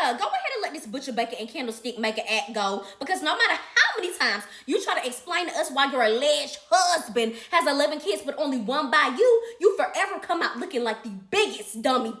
yeah, go ahead and let this butcher baker and candlestick maker act go. Because no matter how many times you try to explain to us why your alleged husband has 11 kids but only one by you forever come out looking like the biggest dummy.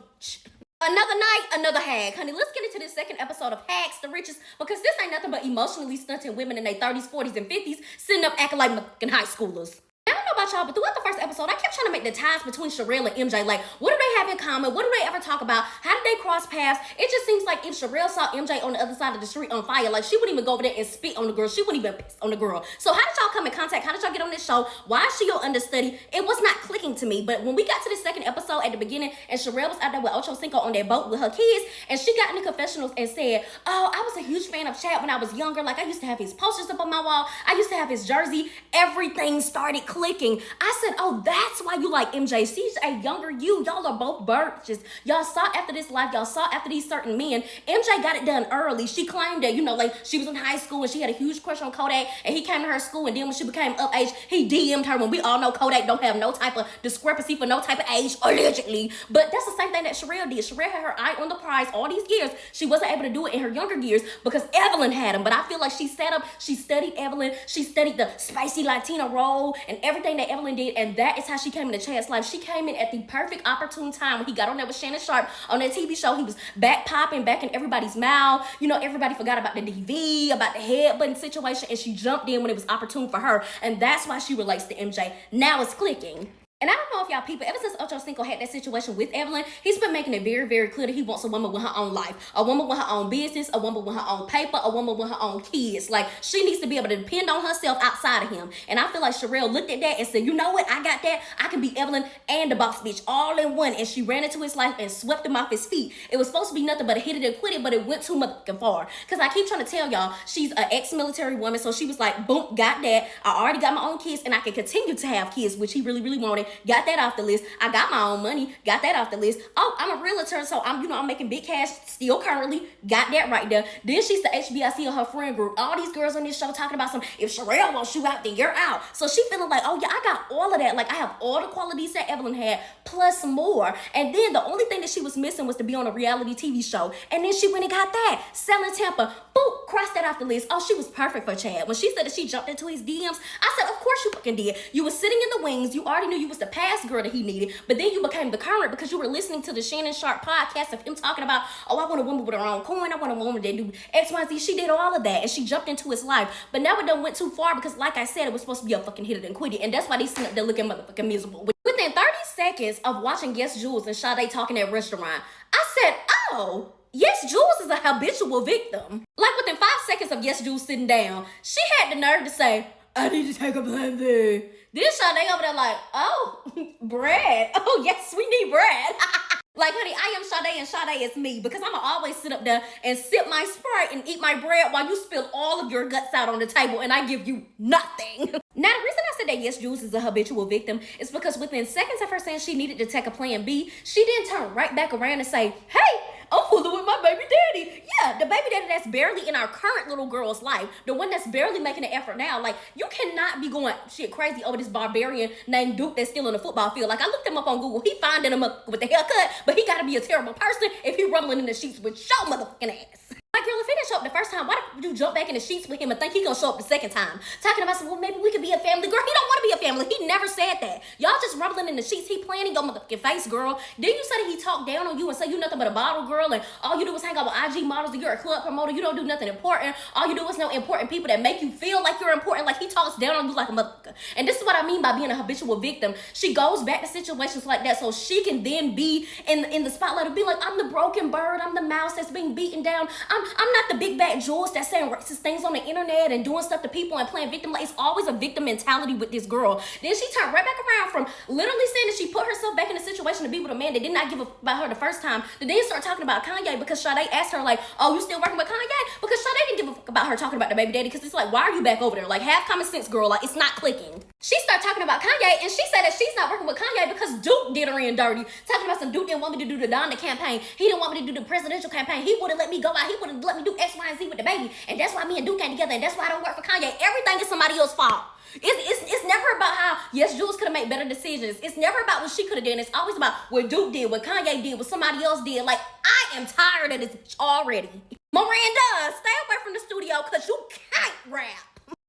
Another night, another hag. Honey, let's get into this second episode of WAGStoRiches because this ain't nothing but emotionally stunted women in their 30s, 40s, and 50s sitting up acting like fucking high schoolers. I don't know about y'all, but throughout the first episode, I kept trying to make the ties between Sherelle and MJ. Like, what do they have in common? What do they ever talk about? How did they cross paths? It just seems like if Sherelle saw MJ on the other side of the street on fire, like, she wouldn't even go over there and spit on the girl. She wouldn't even piss on the girl. So how did y'all come in contact? How did y'all get on this show? Why is she your understudy? It was not clicking to me. But when we got to the second episode at the beginning, and Sherelle was out there with Ocho Cinco on that boat with her kids, and she got in the confessionals and said, oh, I was a huge fan of Chad when I was younger. Like, I used to have his posters up on my wall. I used to have his jersey. Everything started clicking. I said, oh, that's why you like MJ. She's a younger you. Y'all are both birches. Y'all sought after this life. Y'all sought after these certain men. MJ got it done early. She claimed that, you know, like she was in high school and she had a huge crush on Kodak and he came to her school, and then when she became of age, he DM'd her when we all know Kodak don't have no type of discrepancy for no type of age, allegedly. But that's the same thing that Sherelle did. Sherelle had her eye on the prize all these years. She wasn't able to do it in her younger years because Evelyn had him. But I feel like she sat up, she studied Evelyn, she studied the spicy Latina role and everything that Evelyn did, and that is how she came into Chad's life. She came in at the perfect opportune time when he got on there with Shannon Sharp on that TV show. He was back popping, back in everybody's mouth. You know, everybody forgot about the DV, about the headbutting situation, and she jumped in when it was opportune for her, and that's why she relates to MJ. Now it's clicking. And I don't know if y'all people, ever since Ocho Cinco had that situation with Evelyn, he's been making it very, very clear that he wants a woman with her own life, a woman with her own business, a woman with her own paper, a woman with her own kids. Like, she needs to be able to depend on herself outside of him. And I feel like Sherelle looked at that and said, you know what, I got that. I can be Evelyn and the boss bitch all in one. And she ran into his life and swept him off his feet. It was supposed to be nothing but a hit it and quit it, but it went too motherfucking far. Because I keep trying to tell y'all, she's an ex-military woman, so she was like, boom, got that. I already got my own kids, and I can continue to have kids, which he really, really wanted. Got that off the list. I got my own money. Got that off the list. Oh, I'm a realtor, so I'm making big cash still currently. Got that right there. Then she's the HBIC of her friend group. All these girls on this show talking about some, if Sherelle wants you out, then you're out. So she feeling like, oh yeah, I got all of that. Like, I have all the qualities that Evelyn had, plus more. And then the only thing that she was missing was to be on a reality TV show. And then she went and got that. Selling Tampa. Boop, crossed that off the list. Oh, she was perfect for Chad. When she said that she jumped into his DMs, I said, of course you fucking did. You was sitting in the wings. You already knew you was the past girl that he needed, but then you became the current because you were listening to the Shannon Sharp podcast of him talking about, oh, I want a woman with her own coin. I want a woman that do X, Y, Z. She did all of that, and she jumped into his life. But now it done went too far because, like I said, it was supposed to be a fucking hit it and quit it, and that's why they sitting up there looking motherfucking miserable. Within 30 seconds of watching W.A.G.S and Sade talking at restaurant, I said, oh, W.A.G.S is a habitual victim. Like, within 5 seconds of W.A.G.S sitting down, she had the nerve to say, I need to take a plan B. Then Sade over there like, oh, bread. Oh, yes, we need bread. Like, honey, I am Sade and Sade is me, because I'ma always sit up there and sip my Sprite and eat my bread while you spill all of your guts out on the table and I give you nothing. Now, the reason I said that W.A.G.S is a habitual victim is because within seconds of her saying she needed to take a plan B, she didn't turn right back around and say, hey, I'm fooling with my baby daddy. Yeah, the baby daddy that's barely in our current little girl's life, the one that's barely making an effort now. Like, you cannot be going shit crazy over this barbarian named Duke that's still in the football field. Like, I looked him up on Google. He finding him up with the haircut, but he gotta be a terrible person if he rumbling in the sheets with your motherfucking ass. Like, girl, if he didn't show up the first time, why did you jump back in the sheets with him and think he gonna show up the second time? Talking about some, well, maybe we could be a family. Girl, he don't want to be a family. He never said that. Y'all just rumbling in the sheets. He playing in your motherfucking face, girl. Then you said that he talked down on you and say you nothing but a bottle girl and all you do is hang out with IG models and you're a club promoter. You don't do nothing important. All you do is know important people that make you feel like you're important. Like, he talks down on you like a motherfucker. And this is what I mean by being a habitual victim. She goes back to situations like that so she can then be in the spotlight and be like, I'm the broken bird. I'm the mouse that's being beaten down. I'm not the big bad Jules that's saying racist things on the internet and doing stuff to people and playing victim. Like, it's always a victim mentality with this girl. Then she turned right back around from literally saying that she put herself back in a situation to be with a man that did not give a fuck about her the first time, to then start talking about Kanye because Sade asked her, like, oh, you still working with Kanye? Because Sade didn't give a fuck about her talking about the baby daddy, because it's like, why are you back over there? Like, have common sense, girl. Like, it's not clicking. She started talking about Kanye, and she said that she's not working with Kanye because Duke did her in dirty. Talking about some Duke didn't want me to do the Donda campaign. He didn't want me to do the presidential campaign. He wouldn't let me go out. He wouldn't let me do X, Y, and Z with the baby. And that's why me and Duke came together, and that's why I don't work for Kanye. Everything is somebody else's fault. It's never about how, yes, Jules could have made better decisions. It's never about what she could have done. It's always about what Duke did, what Kanye did, what somebody else did. Like, I I am tired of this bitch already. Miranda, stay away from the studio because you can't rap.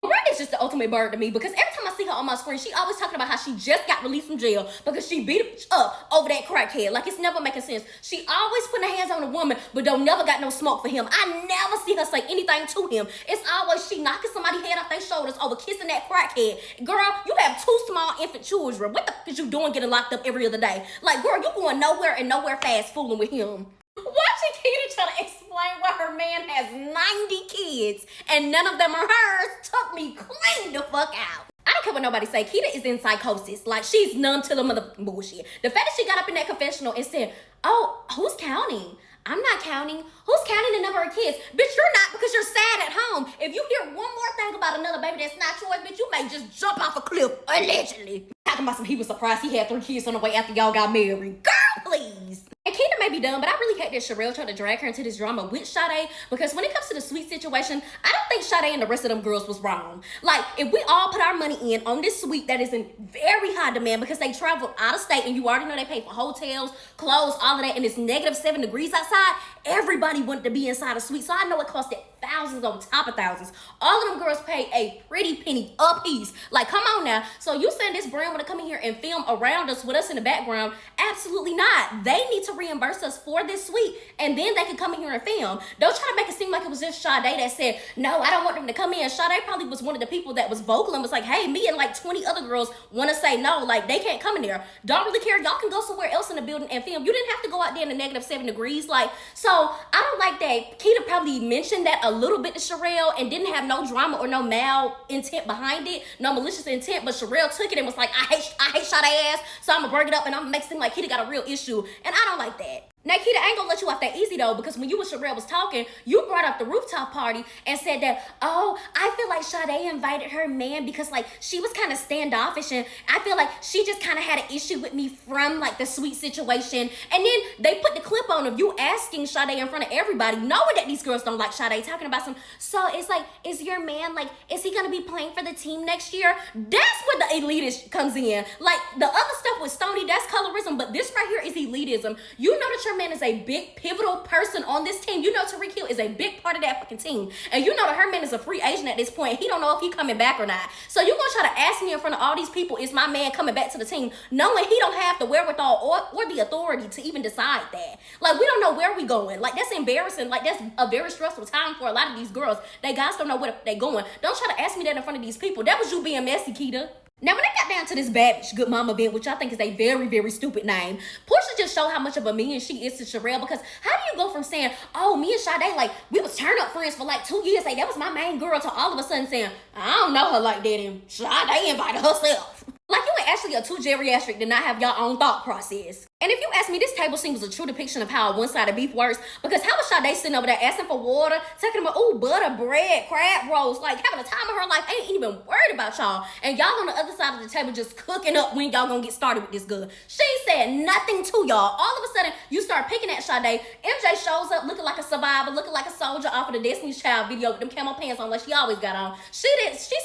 Miranda's just the ultimate bird to me because every time I see her on my screen, she always talking about how she just got released from jail because she beat a bitch up over that crackhead. Like, it's never making sense. She always putting her hands on a woman, but don't never got no smoke for him. I never see her say anything to him. It's always she knocking somebody's head off their shoulders over kissing that crackhead. Girl, you have 2 small infant children. What the f is you doing getting locked up every other day? Like, girl, you going nowhere and nowhere fast fooling with him. Watching Keita try to explain why her man has 90 kids and none of them are hers took me clean the fuck out. I don't care what nobody say. Keita is in psychosis. Like, she's numb to the motherfucking bullshit. The fact that she got up in that confessional and said, oh, who's counting? I'm not counting. Who's counting the number of kids? Bitch, you're not because you're sad at home. If you hear one more thing about another baby that's not yours, bitch, you may just jump off a cliff, allegedly. Talking about some he was surprised he had 3 kids on the way after y'all got married. Girl, please. And Keita may be done, but I really hate that Sherelle tried to drag her into this drama with Sade because when it comes to the sweet situation, I don't think Sade and the rest of them girls was wrong. Like, if we all put our money in on this suite that is in very high demand because they traveled out of state and you already know they pay for hotels, clothes, all of that, and it's -7 degrees outside, everybody wanted to be inside a suite. So I know it costed thousands on top of thousands. All of them girls pay a pretty penny a piece. Like, come on now. So you saying this brand want to come in here and film around us with us in the background? Absolutely not. They need to reimburse us for this suite and then they can come in here and film. Don't try to make it seem like it was just Sade that said, no, I don't want them to come in. Sade probably was one of the people that was vocal and was like, hey, me and like 20 other girls want to say no, like they can't come in there. Don't really care. Y'all can go somewhere else in the building and film. You didn't have to go out there in the -7 degrees. Like, so I don't like that. Keita probably mentioned that a little bit to Sherelle and didn't have no drama or no mal intent behind it, no malicious intent, but Sherelle took it and was like, I hate Sade ass, so I'm gonna bring it up and I'm gonna make it seem like Keita got a real issue, and I don't like that. Now, Keita, I ain't gonna let you off that easy though, because when you and Sherelle was talking, you brought up the rooftop party and said that, oh, I feel like Sade invited her man because like she was kind of standoffish and I feel like she just kind of had an issue with me from like the sweet situation. And then they put the clip on of you asking Sade in front of everybody, knowing that these girls don't like Sade, talking about some, so it's like, is your man, like, is he gonna be playing for the team next year? That's where the elitist comes in. Like, the other stuff with Stoney, that's colorism, but this right here is elitism. You know that your man is a big pivotal person on this team. You know Tariq Hill is a big part of that fucking team. And you know that her man is a free agent at this point. He don't know if he coming back or not. So you gonna try to ask me in front of all these people, is my man coming back to the team, knowing he don't have the wherewithal or the authority to even decide that. Like, we don't know where we going. Like, that's embarrassing. Like, that's a very stressful time for a lot of these girls. They guys don't know where they going. Don't try to ask me that in front of these people. That was you being messy, Keita. Now, when they got down to this bad bitch good mama event, which I think is a very, very stupid name, Portia just showed how much of a minion she is to Sherelle, because how do you go from saying, oh, me and Sade, like, we was turn up friends for like 2 years, like, that was my main girl, to all of a sudden saying, I don't know her like that, and Sade invited herself. Like, you and Ashley are too geriatric to not have your own thought process. And if you ask me, this table scene was a true depiction of how a one-sided beef works, because how was Sade sitting over there asking for water, talking about, ooh, butter, bread, crab rolls, like having the time of her life, ain't even worried about y'all. And y'all on the other side of the table just cooking up when y'all gonna get started with this good. She said nothing to y'all. All of a sudden, you start picking at Sade. MJ shows up looking like a survivor, looking like a soldier off of the Destiny's Child video with them camo pants on like she always got on. She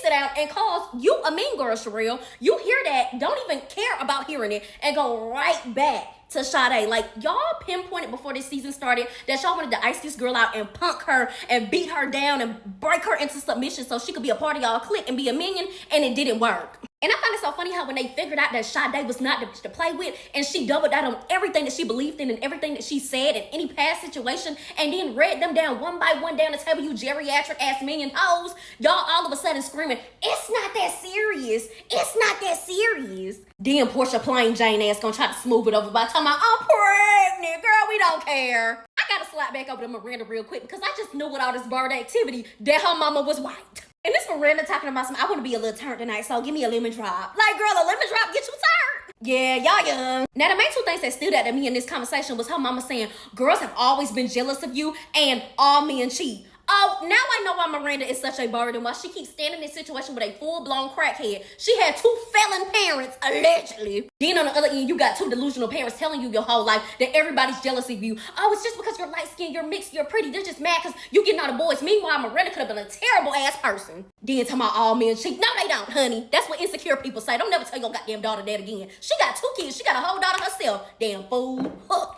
sit down and calls you a mean girl, Sherelle. You hear that, don't even care about hearing it, and go right back to Sade. Like, y'all pinpointed before this season started that y'all wanted to ice this girl out and punk her and beat her down and break her into submission so she could be a part of y'all clique and be a minion, and it didn't work. And I find it so funny how when they figured out that Sade was not the bitch to play with, and she doubled down on everything that she believed in and everything that she said in any past situation, and then read them down one by one down the table, you geriatric ass minion hoes, y'all all of a sudden screaming, it's not that serious. It's not that serious. Then Portia plain Jane ass gonna try to smooth it over by talking about, I'm pregnant, girl, we don't care. I gotta slap back over to Miranda real quick because I just knew with all this bird activity that her mama was white. And this Miranda talking about something, I want to be a little turned tonight, so give me a lemon drop. Like, girl, a lemon drop get you turned. Yeah, y'all young. Now, the main 2 things that stood out to me in this conversation was her mama saying, girls have always been jealous of you and all men cheat. Oh, now I know why Miranda is such a burden, why she keeps standing in this situation with a full-blown crackhead. She had 2 felon parents, allegedly. Then on the other end, you got 2 delusional parents telling you your whole life that everybody's jealous of you. Oh, it's just because you're light-skinned, you're mixed, you're pretty. They're just mad because you getting all the boys. Meanwhile, Miranda could have been a terrible-ass person. Then talking about all men cheat. No, they don't, honey. That's what insecure people say. Don't never tell your goddamn daughter that again. She got 2 kids. She got a whole daughter herself. Damn fool. Huh.